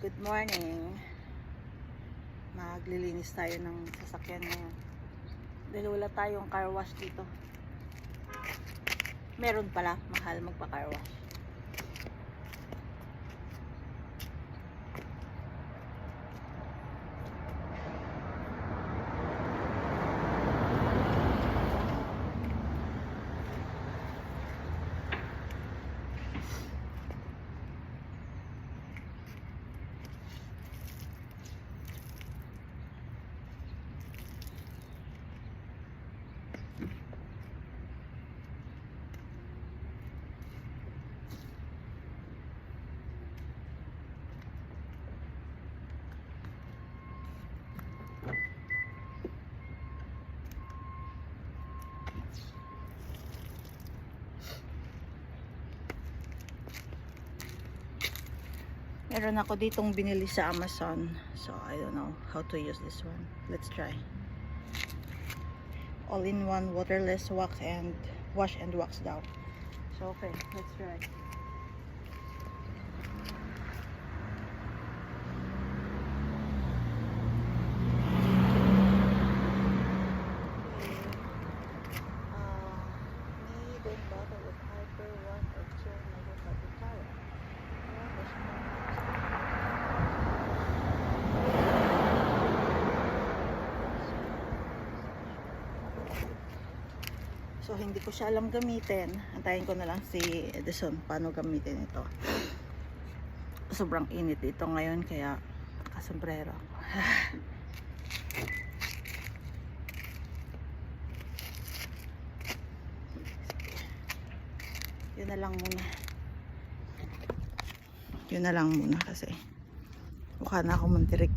Good morning. Maglilinis tayo ng sasakyan ngayon. Dahil wala tayong car wash dito. Meron pala, mahal magpa-car wash. Meron ako ditong binili sa Amazon. So, I don't know how to use this one. Let's try. All-in-one waterless wax and wash and wax daw. So, okay. Let's try. Need a bottle of Hyper 1 or 2 megapapitara. So, hindi ko siya alam gamitin. Antayin ko na lang si Edison paano gamitin ito. Sobrang init dito ngayon, kaya kasombrero ako. Yun na lang muna. Yun na lang muna kasi mukha na ako mantirik